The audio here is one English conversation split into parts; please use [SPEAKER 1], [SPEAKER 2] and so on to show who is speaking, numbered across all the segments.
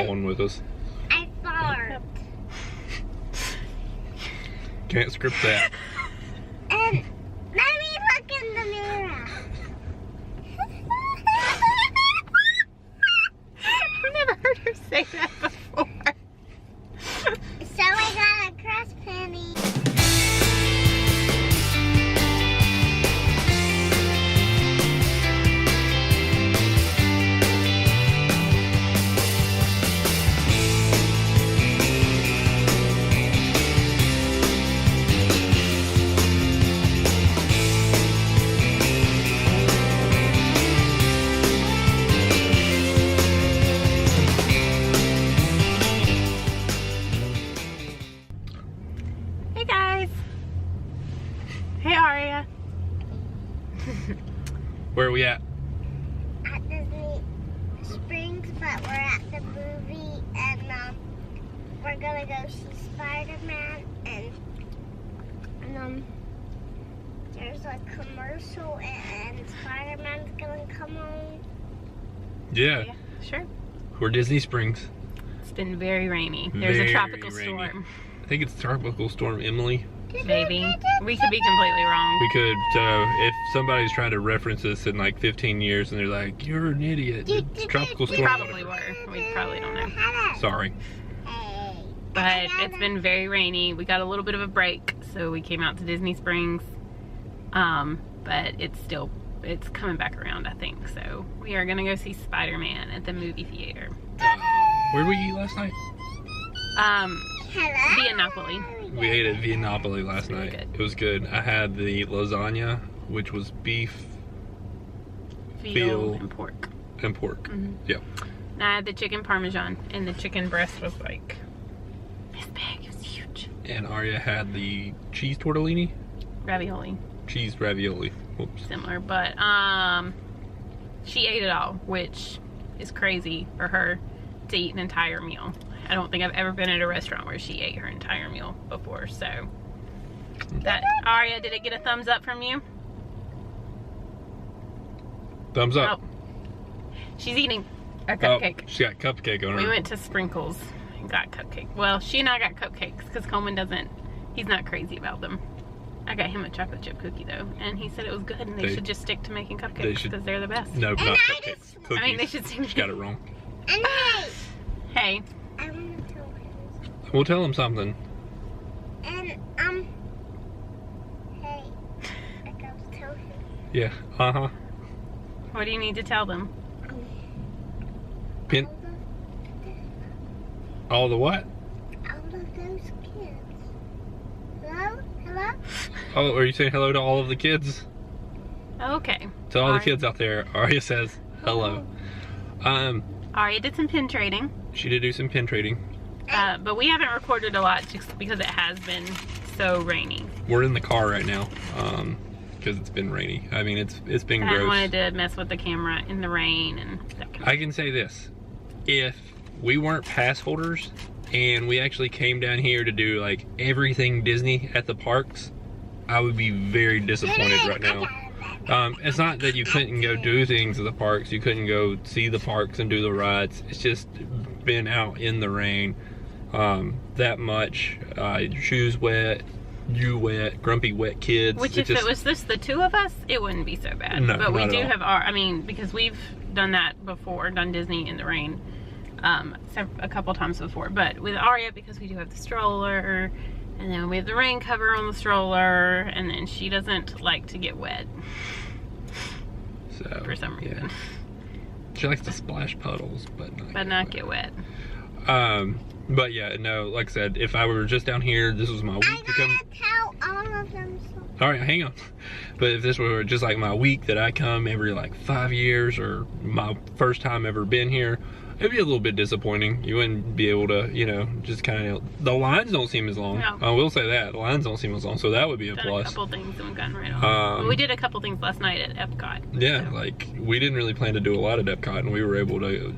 [SPEAKER 1] got one with us.
[SPEAKER 2] I fart.
[SPEAKER 1] Can't script that.
[SPEAKER 2] And let me look in the mirror.
[SPEAKER 3] I've never heard her say that before.
[SPEAKER 2] So I got a crust penny.
[SPEAKER 3] Hey guys. Hey Aria.
[SPEAKER 1] Where are we at?
[SPEAKER 2] At Disney Springs, but we're at the movie, and we're gonna go see Spider-Man, and there's a commercial, and Spider-Man's gonna come on.
[SPEAKER 1] Yeah,
[SPEAKER 3] Sure.
[SPEAKER 1] we're Disney Springs.
[SPEAKER 3] It's been very rainy. There's a tropical
[SPEAKER 1] rainy.
[SPEAKER 3] storm.
[SPEAKER 1] I think it's Tropical Storm Emily.
[SPEAKER 3] Maybe. We could be completely wrong.
[SPEAKER 1] We could, if somebody's trying to reference this in like 15 years and they're like, you're an idiot, it's Tropical
[SPEAKER 3] We
[SPEAKER 1] Storm.
[SPEAKER 3] probably were. We probably don't know.
[SPEAKER 1] Sorry.
[SPEAKER 2] Hey.
[SPEAKER 3] But it's been very rainy. We got a little bit of a break, so we came out to Disney Springs. But it's coming back around, I think. So we are gonna go see Spider-Man at the movie theater.
[SPEAKER 1] Where did we eat last night?
[SPEAKER 2] Hello.
[SPEAKER 3] Via Napoli.
[SPEAKER 1] We ate at Via Napoli last
[SPEAKER 3] really
[SPEAKER 1] night.
[SPEAKER 3] good.
[SPEAKER 1] It was good. I had the lasagna, which was beef
[SPEAKER 3] Veal and pork.
[SPEAKER 1] and pork.
[SPEAKER 3] Mhm.
[SPEAKER 1] Yeah.
[SPEAKER 3] And I had the chicken parmesan, and the chicken breast was like this big. It was huge.
[SPEAKER 1] And Aria had the cheese tortellini,
[SPEAKER 3] Ravioli,
[SPEAKER 1] cheese ravioli. Whoops.
[SPEAKER 3] similar, but she ate it all, which is crazy for her to eat an entire meal. I don't think I've ever been at a restaurant where she ate her entire meal before. So that Aria, did it get a thumbs up from you?
[SPEAKER 1] Thumbs up.
[SPEAKER 3] Oh, she's eating a
[SPEAKER 1] Oh,
[SPEAKER 3] cupcake.
[SPEAKER 1] she got cupcake on her.
[SPEAKER 3] We went to Sprinkles and got cupcake. Well, she and I got cupcakes because Coleman he's not crazy about them. I got him a chocolate chip cookie though, and he said it was good, and they should just stick to making cupcakes
[SPEAKER 1] should-
[SPEAKER 3] because they're the best.
[SPEAKER 1] No, not
[SPEAKER 2] I
[SPEAKER 1] cupcakes.
[SPEAKER 2] just-
[SPEAKER 1] Cookies.
[SPEAKER 3] I mean, they should stick.
[SPEAKER 1] She got it wrong.
[SPEAKER 2] And hey,
[SPEAKER 3] Hey,
[SPEAKER 2] I want to tell you.
[SPEAKER 1] We'll tell him something.
[SPEAKER 2] And hey, I got to tell him.
[SPEAKER 1] Yeah. Uh-huh.
[SPEAKER 3] what do you need to tell them?
[SPEAKER 1] Pin. All the what?
[SPEAKER 2] All of those kids. Hello? Hello?
[SPEAKER 1] Oh, are you saying hello to all of the kids?
[SPEAKER 3] Okay.
[SPEAKER 1] To all the
[SPEAKER 3] Aria.
[SPEAKER 1] kids out there, Aria says hello.
[SPEAKER 3] Aria did some pin trading,
[SPEAKER 1] She did do some pin trading.
[SPEAKER 3] but we haven't recorded a lot just because it has been so rainy.
[SPEAKER 1] We're in the car right now, because it's been rainy. I mean, it's been
[SPEAKER 3] I hadn't
[SPEAKER 1] gross.
[SPEAKER 3] wanted to mess with the camera in the rain and that kind of
[SPEAKER 1] I can say this: if we weren't pass holders and we actually came down here to do like everything Disney at the parks, I would be very disappointed right now. It's not that you couldn't go do things at the parks, you couldn't go see the parks and do the rides. It's just been out in the rain that much. Shoes wet, you wet, grumpy wet kids.
[SPEAKER 3] Which if it was just the two of us, it wouldn't be so bad.
[SPEAKER 1] No,
[SPEAKER 3] but we
[SPEAKER 1] not at
[SPEAKER 3] do
[SPEAKER 1] all.
[SPEAKER 3] have our, I mean, because we've done that before, done Disney in the rain a couple times before. But with Aria, because we do have the stroller, and then we have the rain cover on the stroller, and then she doesn't like to get wet
[SPEAKER 1] So,
[SPEAKER 3] for some reason.
[SPEAKER 1] yeah. She likes to splash puddles, but
[SPEAKER 3] Not get wet.
[SPEAKER 1] But yeah, no, like I said, if I were just down here, this was my
[SPEAKER 2] I
[SPEAKER 1] week to come.
[SPEAKER 2] gotta tell all of them something.
[SPEAKER 1] All right, hang on. But if this were just like my week that I come every like 5 years, or my first time ever been here, it'd be a little bit disappointing. You wouldn't be able to, you know, just kind of, the lines don't seem as long.
[SPEAKER 3] No.
[SPEAKER 1] I will say that. The lines don't seem as long, so that would be a
[SPEAKER 3] Done a
[SPEAKER 1] plus.
[SPEAKER 3] couple things and we've gotten right on.
[SPEAKER 1] Um,
[SPEAKER 3] We did a couple things last night at Epcot.
[SPEAKER 1] Yeah,
[SPEAKER 3] So,
[SPEAKER 1] like we didn't really plan to do a lot at Epcot, and we were able to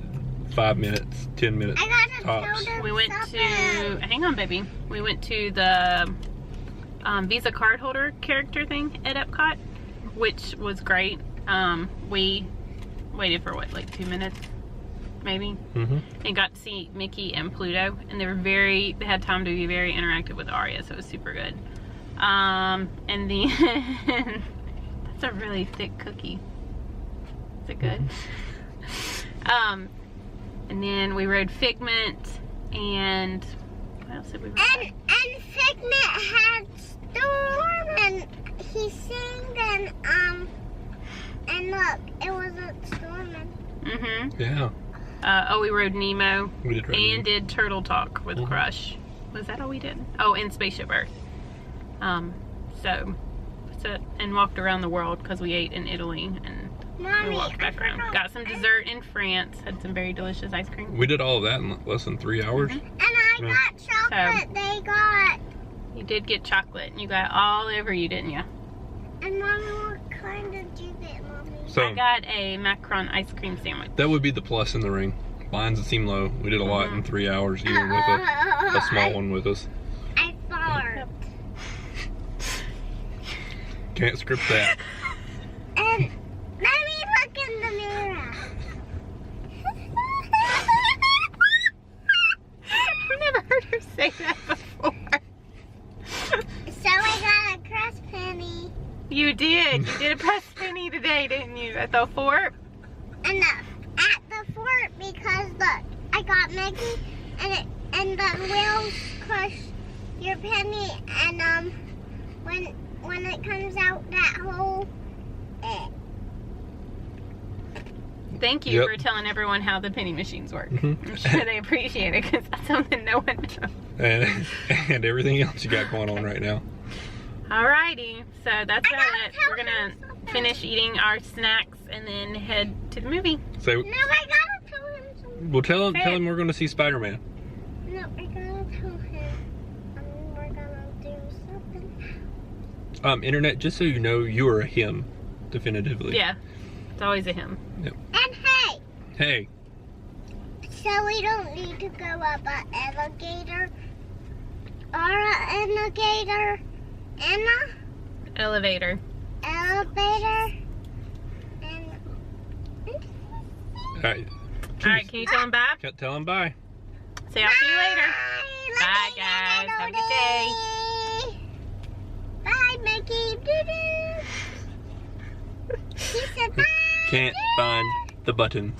[SPEAKER 1] 5 minutes, 10 minutes
[SPEAKER 2] I gotta
[SPEAKER 1] tops.
[SPEAKER 2] tell them
[SPEAKER 3] we went
[SPEAKER 2] something.
[SPEAKER 3] to, hang on baby, we went to the Visa card holder character thing at Epcot, which was great. We waited for what, like 2 minutes maybe.
[SPEAKER 1] Mm-hmm.
[SPEAKER 3] And got to see Mickey and Pluto, and they had time to be very interactive with Aria, so it was super good. And then that's a really thick cookie. Is it good? And then we rode Figment, and what else did we ride?
[SPEAKER 2] And Figment had Storm, and he sang, and look, it wasn't storming.
[SPEAKER 3] Mm-hmm.
[SPEAKER 1] Yeah.
[SPEAKER 3] We rode Nemo.
[SPEAKER 1] We did ride
[SPEAKER 3] and
[SPEAKER 1] Nemo.
[SPEAKER 3] did Turtle Talk with
[SPEAKER 1] Mhm.
[SPEAKER 3] Crush. Was that all we did? Oh, and Spaceship Earth. So that's it. And walked around the world because we ate in Italy and
[SPEAKER 2] Mommy,
[SPEAKER 3] we walked back
[SPEAKER 2] I
[SPEAKER 3] around.
[SPEAKER 2] forgot.
[SPEAKER 3] Got some dessert in France. Had some very delicious ice cream.
[SPEAKER 1] We did all of that in less than 3 hours.
[SPEAKER 3] Mhm.
[SPEAKER 2] And I
[SPEAKER 1] Yeah.
[SPEAKER 2] got chocolate. They got.
[SPEAKER 3] You did get chocolate. And you got it all over you, didn't you?
[SPEAKER 2] And Mommy, what kind did you get, Mommy?
[SPEAKER 1] So
[SPEAKER 3] I got a macaron ice cream sandwich.
[SPEAKER 1] that would be the plus in the ring. Lines that seem low. We did a lot in 3 hours, even with a small one with us.
[SPEAKER 2] I farted.
[SPEAKER 1] Can't script that.
[SPEAKER 2] And let me look in the mirror.
[SPEAKER 3] I've never heard her say that before.
[SPEAKER 2] So I got a crust penny.
[SPEAKER 3] You did. You did a press penny today, didn't you? At the fort?
[SPEAKER 2] And at the fort, because look, I got Mickey, and the wheels crush your penny, and when it comes out that hole,
[SPEAKER 3] Thank you
[SPEAKER 1] Yep.
[SPEAKER 3] for telling everyone how the penny machines work.
[SPEAKER 1] Mhm.
[SPEAKER 3] I'm sure they appreciate it because that's something no one knows.
[SPEAKER 1] and everything else you got going on right now.
[SPEAKER 3] Alrighty, so that's
[SPEAKER 2] I
[SPEAKER 3] about
[SPEAKER 2] gotta
[SPEAKER 3] it.
[SPEAKER 2] tell
[SPEAKER 3] We're gonna
[SPEAKER 2] him something.
[SPEAKER 3] finish eating our snacks and then head to the movie.
[SPEAKER 1] So
[SPEAKER 2] no, I gotta tell him something.
[SPEAKER 1] we'll tell
[SPEAKER 3] Say it.
[SPEAKER 1] him we're going to see Spider-Man.
[SPEAKER 2] No, I gotta tell him we're gonna do something.
[SPEAKER 1] Internet, just so you know, you are a him, definitively.
[SPEAKER 3] Yeah, it's always a him.
[SPEAKER 2] And hey,
[SPEAKER 1] Hey,
[SPEAKER 2] so we don't need to go up an alligator or an alligator and a
[SPEAKER 3] Elevator.
[SPEAKER 2] elevator and
[SPEAKER 1] all right.
[SPEAKER 3] Alright, can you tell him bye?
[SPEAKER 1] Tell him bye.
[SPEAKER 3] Say I'll see you later.
[SPEAKER 2] Bye,
[SPEAKER 3] Bye, guys. Have a good day.
[SPEAKER 2] Bye, Mickey. Doo-doo. He said bye.
[SPEAKER 1] Can't find the button.